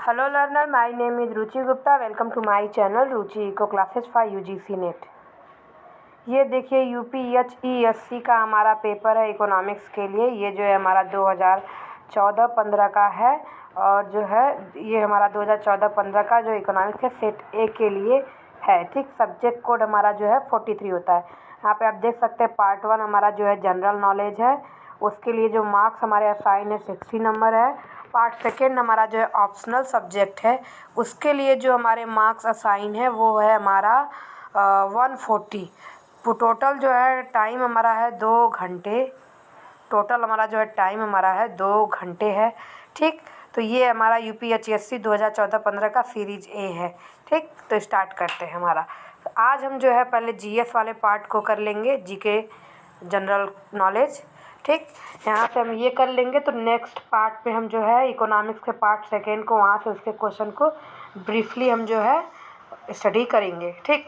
Hello learner, my name is Ruchi Gupta. Welcome to my channel Ruchi eco classes for UGC NET. ये देखिए यूपीएचईएससी का हमारा paper है इकोनॉमिक्स के लिए. ये जो है हमारा 2014-15 का है और जो है ये हमारा 2014-15 का जो इकोनॉमिक्स है सेट ए के लिए है. ठीक, सब्जेक्ट कोड हमारा जो है 43 होता है. यहाँ पे आप देख सकते हैं पार्ट 1 हमारा जो है जनरल नॉलेज है. उसके लिए जो मार्क्स हमारे असाइन है 60 नंबर है. पार्ट सेकेंड हमारा जो है ऑप्शनल सब्जेक्ट है. उसके लिए जो हमारे मार्क्स असाइन है वो है हमारा 140. टोटल जो है टाइम हमारा है 2 घंटे. टोटल हमारा जो है टाइम हमारा है 2 घंटे है. ठीक, तो ये हमारा यूपीएचएससी 2014-15 का सीरीज ए है. ठीक, तो स्टार्ट करते हैं हमारा. आज हम जो है पहले जीएस वाले पार्ट को कर लेंगे, जीके जनरल नॉलेज. ठीक, यहाँ से हम ये कर लेंगे तो नेक्स्ट पार्ट पे हम जो है इकोनॉमिक्स के पार्ट सेकेंड को वहाँ से उसके क्वेश्चन को ब्रीफली हम जो है स्टडी करेंगे. ठीक,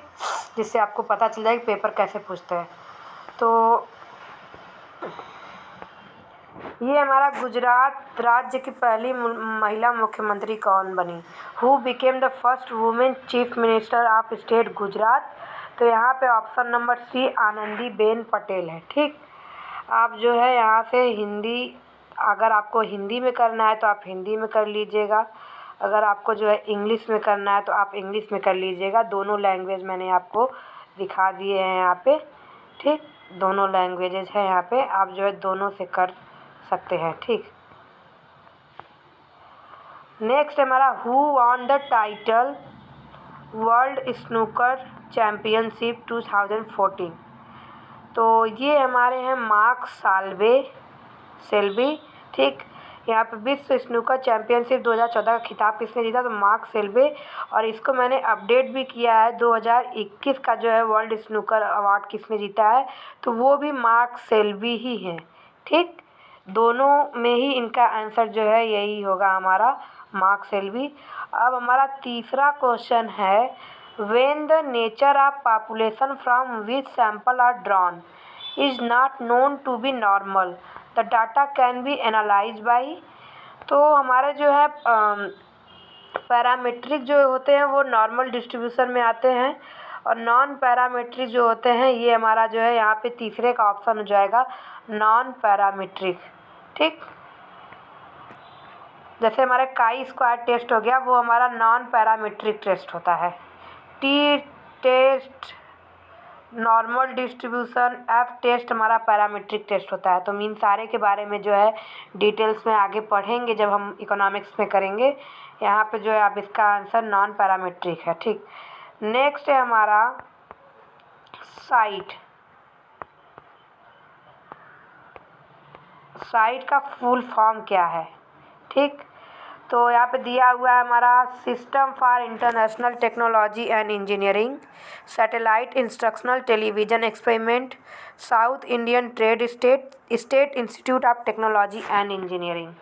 जिससे आपको पता चल जाए कि पेपर कैसे पूछते हैं. तो ये हमारा गुजरात राज्य की पहली महिला मुख्यमंत्री कौन बनी? Who became the first women chief minister of state Gujarat? तो यहाँ पे option number C Anandiben Patel है. ठीक, आप जो है यहाँ से हिंदी, अगर आपको हिंदी में करना है तो आप हिंदी में कर लीजिएगा. अगर आपको जो है इंग्लिश में करना है तो आप इंग्लिश में कर लीजिएगा. दोनों लैंग्वेज मैंने आपको दिखा दिए हैं यहाँ पे. ठीक, दोनों लैंग्वेजेज हैं यहाँ पे, आप जो है दोनों से कर सकते हैं. ठीक, नेक्स्ट हमारा who won the title world snooker championship 2014? तो ये हमारे हैं मार्क सेल्बी. ठीक, यहाँ पे विश्व स्नूकर चैम्पियनशिप 2014 का खिताब किसने जीता? तो मार्क सेल्बी. और इसको मैंने अपडेट भी किया है, 2021 का जो है वर्ल्ड स्नूकर अवार्ड किसने जीता है? तो वो भी मार्क सेल्बी ही है. ठीक, दोनों में ही इनका आंसर जो है यही होगा हमारा, मार्क सेल्बी. अब हमारा तीसरा क्वेश्चन है when the nature of population from which sample are drawn is not known to be normal the data can be analyse by? तो हमारे जो है पैरामीट्रिक जो होते हैं वो नॉर्मल डिस्ट्रीब्यूशन में आते हैं और नॉन पैरामीट्रिक जो होते हैं ये हमारा जो है यहाँ पे तीसरे का ऑप्शन हो जाएगा नॉन पैरामीट्रिक. ठीक, जैसे हमारे काई स्क्वायर टेस्ट हो गया वो हमारा नॉन पैरामीट्रिक टेस्ट होता है. T test normal distribution, F test हमारा पैरामीट्रिक टेस्ट होता है. तो इन सारे के बारे में जो है डिटेल्स में आगे पढ़ेंगे जब हम इकोनॉमिक्स में करेंगे. यहाँ पे जो है आप इसका आंसर नॉन पैरामीट्रिक है. ठीक, नेक्स्ट है हमारा साइट का फुल फॉर्म क्या है? ठीक, तो यहाँ पे दिया हुआ है हमारा system for international technology and engineering, satellite instructional television experiment, south Indian trade state institute of technology and engineering.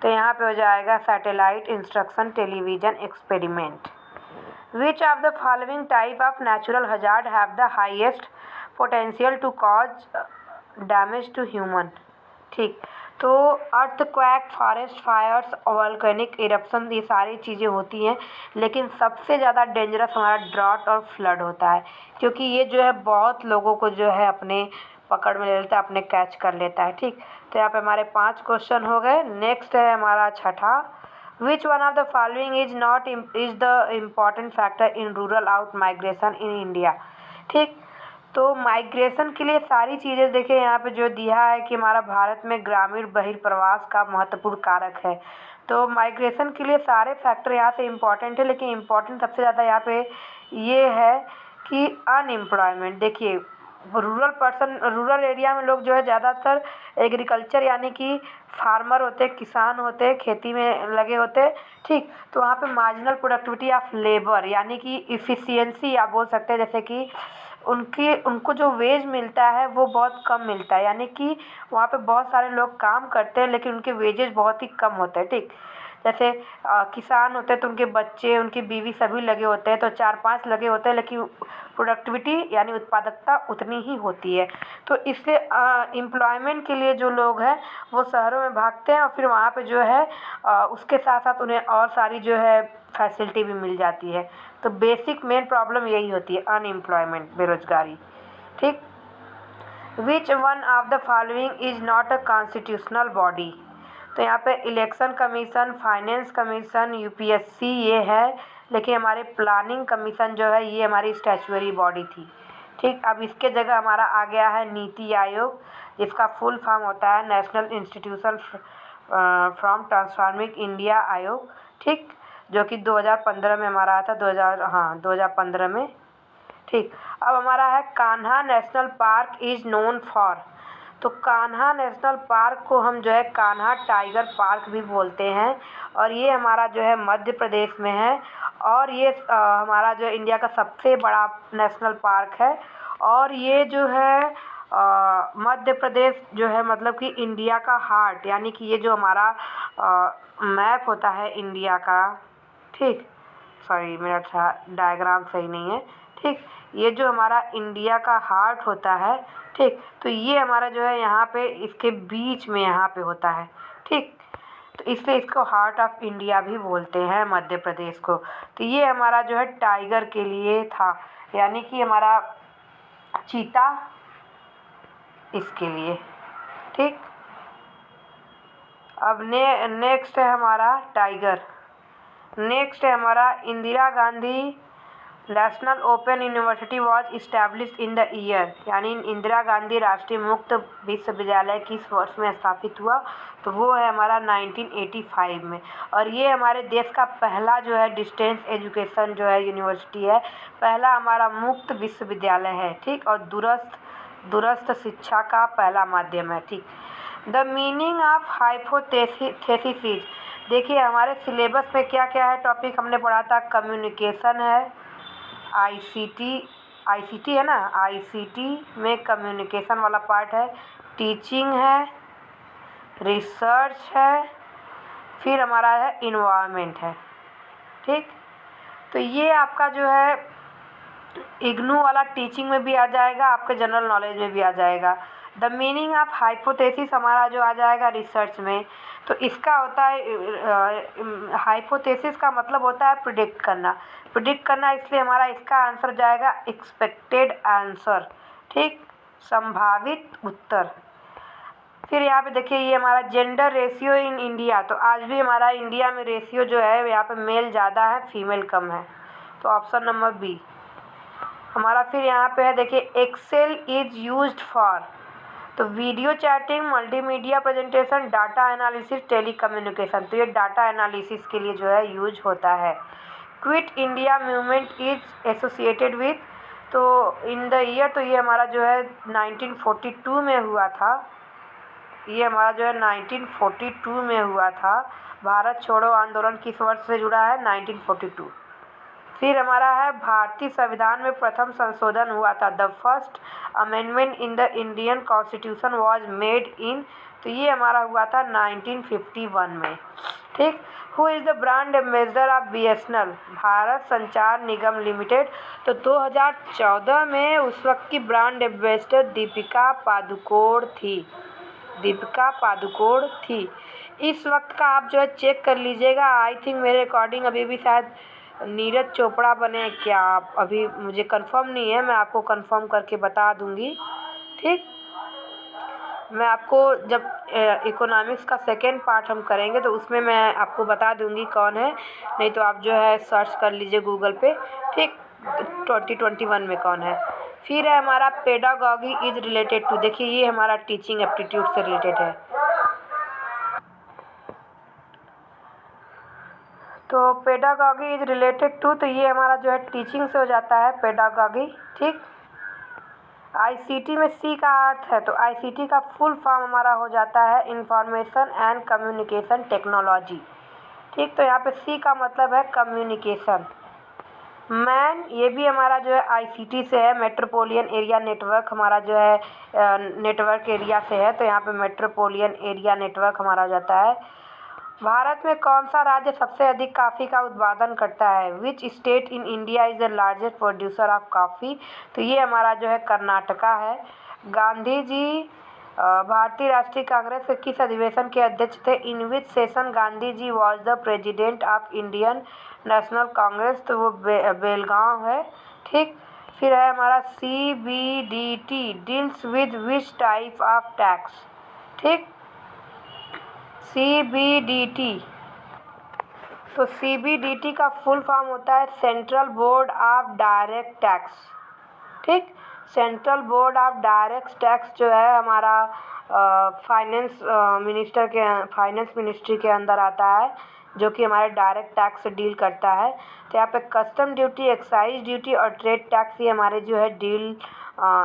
तो यहाँ पे हो जाएगा satellite instruction television experiment. Which of the following type of natural hazard have the highest potential to cause damage to human? ठीक, तो earthquake, forest fires, volcanic eruption, ये सारी चीज़ें होती हैं, लेकिन सबसे ज़्यादा डेंजरस हमारा ड्रॉट और फ्लड होता है, क्योंकि ये जो है बहुत लोगों को जो है अपने पकड़ में ले लेता है, अपने कैच कर लेता है. ठीक, तो यहाँ पे हमारे 5 क्वेश्चन हो गए. नेक्स्ट है हमारा छठा, which one of the following is the important factor in rural out migration in India? ठीक, तो माइग्रेशन के लिए सारी चीज़ें देखिए यहाँ पे जो दिया है कि हमारा भारत में ग्रामीण बहिर्प्रवास का महत्वपूर्ण कारक है. तो माइग्रेशन के लिए सारे फैक्टर यहाँ से इम्पॉर्टेंट है, लेकिन इम्पॉर्टेंट सबसे ज़्यादा यहाँ पे ये है कि अनएम्प्लॉयमेंट. देखिए रूरल एरिया में लोग जो है ज़्यादातर एग्रीकल्चर यानी कि फार्मर होते हैं, किसान होते हैं, खेती में लगे होते हैं. ठीक, तो वहाँ पे मार्जिनल प्रोडक्टिविटी ऑफ लेबर यानी कि इफ़िशियंसी आप बोल सकते हैं, जैसे कि उनको जो वेज मिलता है वो बहुत कम मिलता है, यानी कि वहाँ पे बहुत सारे लोग काम करते हैं लेकिन उनके वेजेस बहुत ही कम होते हैं. ठीक, जैसे किसान होते हैं तो उनके बच्चे, उनकी बीवी सभी लगे होते हैं, तो 4-5 लगे होते हैं, लेकिन प्रोडक्टिविटी यानी उत्पादकता उतनी ही होती है। तो इसलिए एम्प्लॉयमेंट के लिए जो लोग हैं वो शहरों में भागते हैं और फिर वहाँ पे जो है उसके साथ साथ उन्हें और सारी जो है फैसिलिटी भी मिल जाती है। तो बेसिक मेन प्रॉब्लम यही होती है, अनएम्प्लॉयमेंट, बेरोजगारी। ठीक। Which one of the following is not a constitutional body? तो यहाँ पे election commission, finance commission, UPSC ये है, लेकिन हमारे प्लानिंग कमीशन जो है ये हमारी स्टैच्यूटरी बॉडी थी। ठीक। अब इसके जगह हमारा आ गया है नीति आयोग, जिसका फुल फॉर्म होता है national institution from transforming India आयोग। ठीक। जो कि 2015 में हमारा आया था, 2015 में। ठीक। अब हमारा है Kanha national park is known for. तो कान्हा नेशनल पार्क को हम जो है कान्हा टाइगर पार्क भी बोलते हैं, और ये हमारा जो है मध्य प्रदेश में है, और ये हमारा जो इंडिया का सबसे बड़ा नेशनल पार्क है। और ये जो है मध्य प्रदेश जो है मतलब कि इंडिया का हार्ट, यानी कि ये जो हमारा मैप होता है इंडिया का। ठीक। सॉरी, मेरा डायग्राम सही नहीं है। ठीक। ये जो हमारा इंडिया का हार्ट होता है, ठीक, तो ये हमारा जो है यहाँ पे इसके बीच में यहाँ पे होता है। ठीक। तो इसलिए इसको हार्ट ऑफ इंडिया भी बोलते हैं मध्य प्रदेश को। तो ये हमारा जो है टाइगर के लिए था, यानी कि हमारा चीता इसके लिए। ठीक। अब नेक्स्ट है हमारा टाइगर। नेक्स्ट है हमारा Indira Gandhi national open university was establish in the year, यानी इंदिरा गांधी राष्ट्रीय मुक्त विश्वविद्यालय किस वर्ष में स्थापित हुआ? तो वो है हमारा 1985 में। और ये हमारे देश का पहला जो है डिस्टेंस एजुकेशन जो है यूनिवर्सिटी है, पहला हमारा मुक्त विश्वविद्यालय है। ठीक। और दूरस्थ शिक्षा का पहला माध्यम है। ठीक। The meaning of hypothesis. देखिए हमारे सिलेबस में क्या क्या है टॉपिक हमने पढ़ा था। कम्युनिकेशन है, आईसीटी है ना, आईसीटी में कम्युनिकेशन वाला पार्ट है, टीचिंग है, रिसर्च है, फिर हमारा है इन्वायरमेंट है। ठीक। तो ये आपका जो है इग्नू वाला टीचिंग में भी आ जाएगा, आपके जनरल नॉलेज में भी आ जाएगा। द मीनिंग ऑफ हाइपोथेसिस हमारा जो आ जाएगा रिसर्च में। तो इसका होता है हाइपोथेसिस का मतलब होता है प्रिडिक्ट करना। प्रिडिक्ट करना, इसलिए हमारा इसका आंसर जाएगा एक्सपेक्टेड आंसर। ठीक। संभावित उत्तर। फिर यहाँ पे देखिए ये हमारा जेंडर रेशियो इन इंडिया। तो आज भी हमारा इंडिया में रेशियो जो है यहाँ पे मेल ज़्यादा है, फीमेल कम है। तो ऑप्शन नंबर बी हमारा। फिर यहाँ पे है देखिए एक्सेल इज यूज्ड फॉर। तो video chatting, multimedia presentation, data analysis, telecommunication. तो ये डाटा एनालिसिस के लिए जो है यूज होता है। Quit India movement is associated with. तो इन द ईयर, तो ये हमारा जो है 1942 में हुआ था। ये हमारा जो है 1942 में हुआ था। भारत छोड़ो आंदोलन किस वर्ष से जुड़ा है? 1942। फिर हमारा है भारतीय संविधान में प्रथम संशोधन हुआ था। The first amendment in the Indian constitution was made in. तो ये हमारा हुआ था 1951 में। ठीक। Who is the brand ambassador of BSNL? Bharat संचार निगम लिमिटेड। तो 2014 में उस वक्त की ब्रांड एम्बेसडर दीपिका पादुकोण थी। दीपिका पादुकोण थी। इस वक्त का आप जो है चेक कर लीजिएगा। आई थिंक मेरे अकॉर्डिंग अभी भी शायद नीरज चोपड़ा बने क्या? अभी मुझे कंफर्म नहीं है, मैं आपको कंफर्म करके बता दूंगी। ठीक। मैं आपको जब इकोनॉमिक्स का सेकेंड पार्ट हम करेंगे तो उसमें मैं आपको बता दूंगी कौन है, नहीं तो आप जो है सर्च कर लीजिए गूगल पे। ठीक। 2021 में कौन है। फिर है हमारा पेडागॉगी इज रिलेटेड टू। देखिए ये हमारा टीचिंग एप्टीट्यूड से रिलेटेड है। तो पेडागॉगी इज रिलेटेड टू, तो ये हमारा जो है टीचिंग से हो जाता है पेडागॉगी। ठीक। आईसीटी में सी का अर्थ है, तो आईसीटी का फुल फॉर्म हमारा हो जाता है इंफॉर्मेशन एंड कम्युनिकेशन टेक्नोलॉजी। ठीक। तो यहाँ पे सी का मतलब है कम्युनिकेशन। मैन, ये भी हमारा जो है आईसीटी से है। मेट्रोपोलियन एरिया नेटवर्क हमारा जो है नेटवर्क एरिया से है, तो यहाँ पे मेट्रोपोलियन एरिया नेटवर्क हमारा हो जाता है। भारत में कौन सा राज्य सबसे अधिक कॉफ़ी का उत्पादन करता है? Which state in India is the largest producer of coffee? तो ये हमारा जो है कर्नाटका है। गांधी जी भारतीय राष्ट्रीय कांग्रेस के किस अधिवेशन के अध्यक्ष थे? In which session Gandhi ji was the president of Indian National Congress? तो वो बेलगांव है। ठीक, फिर है हमारा CBDT deals with which type of tax? ठीक, CBDT, तो CBDT का फुल फॉर्म होता है central board of direct tax. ठीक, central board of direct tax जो है हमारा फाइनेंस मिनिस्ट्री के अंदर आता है, जो कि हमारे डायरेक्ट टैक्स से डील करता है। तो यहाँ पे कस्टम ड्यूटी, एक्साइज ड्यूटी और ट्रेड टैक्स ये हमारे जो है डील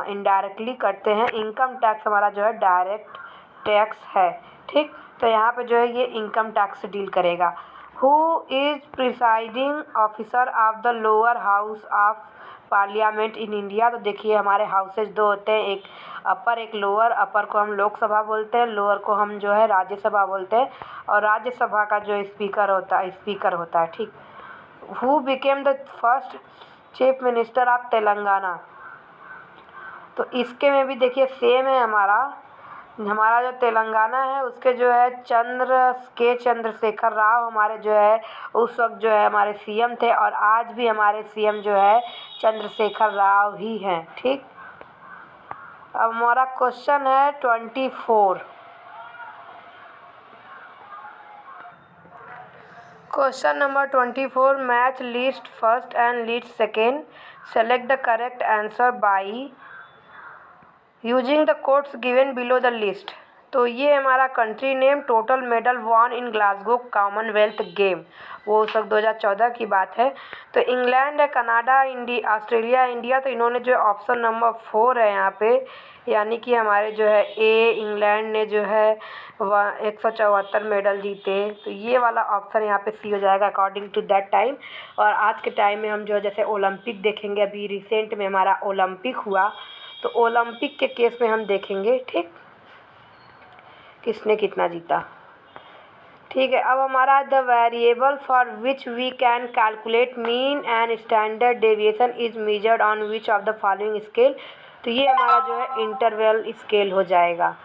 इनडायरेक्टली करते हैं। इनकम टैक्स हमारा जो है डायरेक्ट टैक्स है। ठीक, तो यहाँ पे जो है ये इनकम टैक्स से डील करेगा। Who is presiding officer of the lower house of parliament in India? तो देखिए हमारे हाउसेज दो होते हैं, एक अपर एक लोअर। अपर को हम लोकसभा बोलते हैं, लोअर को हम जो है राज्यसभा बोलते हैं। और राज्यसभा का जो स्पीकर होता है। ठीक, who became the first chief minister of Telangana? तो इसके में भी देखिए सेम है हमारा जो तेलंगाना है उसके जो है चंद्रशेखर राव हमारे जो है उस वक्त जो है हमारे CM थे, और आज भी हमारे CM जो है चंद्रशेखर राव ही हैं। ठीक, अब हमारा क्वेश्चन है 24। Question number 24, match list first and list second, select the correct answer by using the codes given below the list. तो ये हमारा country name, total medal von इन ग्लासगो कॉमनवेल्थ गेम, वो सब 2014 की बात है। तो इंग्लैंड है, कनाडा, ऑस्ट्रेलिया, इंडिया। तो इन्होंने जो ऑप्शन नंबर 4 है यहाँ पे, यानी कि हमारे जो है इंग्लैंड ने जो है 174 मेडल जीते। तो ये वाला ऑप्शन यहाँ पे सी हो जाएगा अकॉर्डिंग टू दैट टाइम। और आज के टाइम में हम जो है जैसे ओलंपिक देखेंगे, अभी रिसेंट में हमारा ओलंपिक हुआ, तो ओलंपिक के केस में हम देखेंगे। ठीक, किसने कितना जीता। ठीक है, अब हमारा the variable for which we can calculate mean and standard deviation is measured on which of the following scale? तो ये हमारा जो है इंटरवल स्केल हो जाएगा।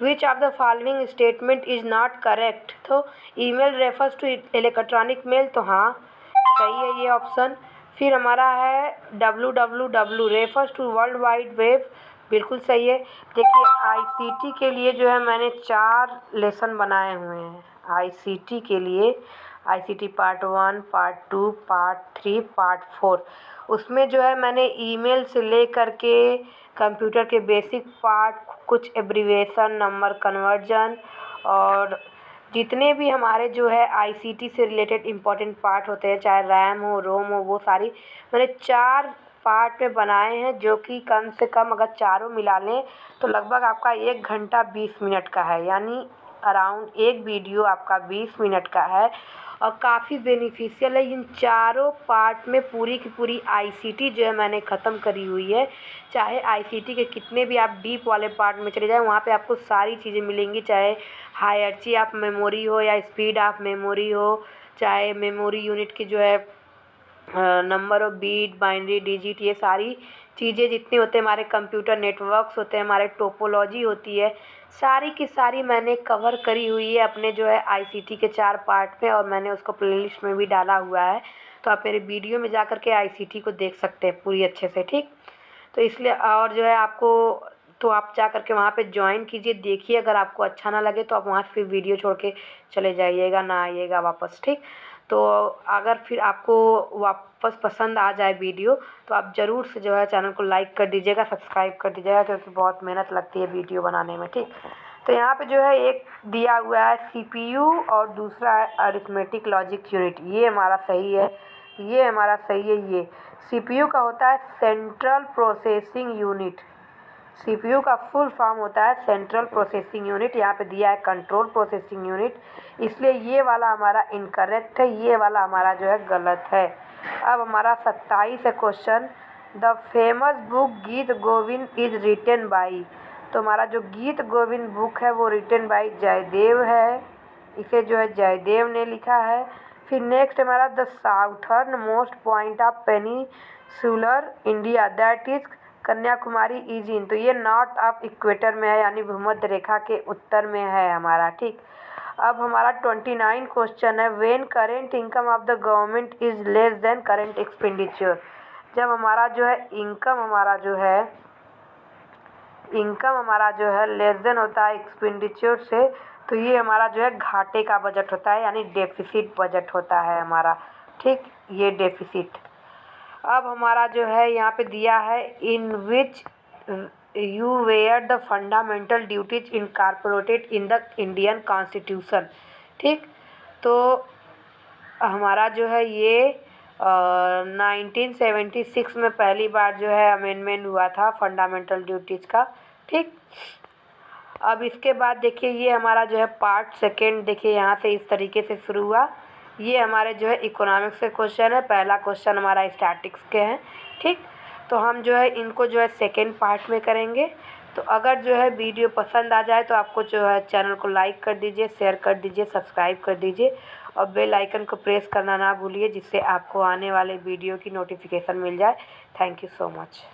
Which of the following statement is not correct? तो email refers to electronic mail, तो हाँ सही है ये ऑप्शन। फिर हमारा है www refers to world wide web, बिल्कुल सही है। देखिए ICT के लिए जो है मैंने 4 लेसन बनाए हुए हैं ICT के लिए। ICT part 1, part 2, part 3, part 4। उसमें जो है मैंने ईमेल से ले कर के कंप्यूटर के बेसिक पार्ट, कुछ एब्रीविएशन, नंबर कन्वर्जन, और जितने भी हमारे जो है ICT से रिलेटेड इम्पोर्टेंट पार्ट होते हैं, चाहे रैम हो, रोम हो, वो सारी मैंने 4 पार्ट में बनाए हैं, जो कि कम से कम अगर चारों मिला लें तो लगभग आपका 1 घंटा 20 मिनट का है, यानी अराउंड एक वीडियो आपका 20 मिनट का है। और काफ़ी बेनिफिशियल है। इन चारों पार्ट में पूरी की पूरी ICT जो है मैंने ख़त्म करी हुई है। चाहे ICT के कितने भी आप डीप वाले पार्ट में चले जाएँ, वहाँ पे आपको सारी चीज़ें मिलेंगी, चाहे हायरार्ची ऑफ मेमोरी हो या स्पीड ऑफ मेमोरी हो, चाहे मेमोरी यूनिट की जो है number of bit, binary, digit, ये सारी चीज़ें जितनी होते हैं, हमारे कंप्यूटर नेटवर्क्स होते हैं, हमारे टोपोलॉजी होती है, सारी की सारी मैंने कवर करी हुई है अपने जो है ICT के 4 पार्ट में, और मैंने उसको प्लेलिस्ट में भी डाला हुआ है। तो आप मेरे वीडियो में जा कर के ICT को देख सकते हैं पूरी अच्छे से। ठीक, तो इसलिए और जो है आपको, तो आप जा कर के वहाँ पे ज्वाइन कीजिए, देखिए। अगर आपको अच्छा ना लगे तो आप वहाँ से फिर वीडियो छोड़ के चले जाइएगा, ना आइएगा वापस। ठीक, तो अगर फिर आपको वापस पसंद आ जाए वीडियो, तो आप ज़रूर से जो है चैनल को लाइक कर दीजिएगा, सब्सक्राइब कर दीजिएगा, क्योंकि बहुत मेहनत लगती है वीडियो बनाने में। ठीक, तो यहाँ पे जो है एक दिया हुआ है CPU और दूसरा है अरिथमेटिक लॉजिक यूनिट। ये हमारा सही है, ये हमारा सही है। ये CPU का होता है सेंट्रल प्रोसेसिंग यूनिट। CPU का फुल फॉर्म होता है सेंट्रल प्रोसेसिंग यूनिट। यहाँ पे दिया है कंट्रोल प्रोसेसिंग यूनिट, इसलिए ये वाला हमारा इनकरेक्ट है, ये वाला हमारा जो है गलत है। अब हमारा 27 है क्वेश्चन, द फेमस बुक गीत गोविंद इज रिटन बाई। तो हमारा जो गीत गोविंद बुक है वो रिटन बाई जयदेव है। इसे जो है जयदेव ने लिखा है। फिर नेक्स्ट हमारा the southern most point of peninsular India that is Kanyakumari is in, तो ये नॉर्थ ऑफ इक्वेटर में है, यानी भूमध्य रेखा के उत्तर में है हमारा। ठीक, अब हमारा 29 क्वेश्चन है, when current income of the government is less than current expenditure. जब हमारा जो है इनकम हमारा जो है लेस देन होता है एक्सपेंडिचर से, तो ये हमारा जो है घाटे का बजट होता है, यानी डेफिसिट बजट होता है हमारा। ठीक, ये डेफिसिट। अब हमारा जो है यहाँ पे दिया है, in which you were the fundamental duties incorporated in the Indian constitution. ठीक, तो हमारा जो है ये 1976 में पहली बार जो है अमेंडमेंट हुआ था फंडामेंटल ड्यूटीज़ का। ठीक, अब इसके बाद देखिए ये हमारा जो है पार्ट सेकेंड, देखिए यहाँ से इस तरीके से शुरू हुआ। ये हमारे जो है इकोनॉमिक्स के क्वेश्चन है, पहला क्वेश्चन हमारा स्टैटिक्स के हैं। ठीक, तो हम जो है इनको जो है सेकेंड पार्ट में करेंगे। तो अगर जो है वीडियो पसंद आ जाए तो आपको जो है चैनल को लाइक कर दीजिए, शेयर कर दीजिए, सब्सक्राइब कर दीजिए और बेल आइकन को प्रेस करना ना भूलिए, जिससे आपको आने वाले वीडियो की नोटिफिकेशन मिल जाए। Thank you so much.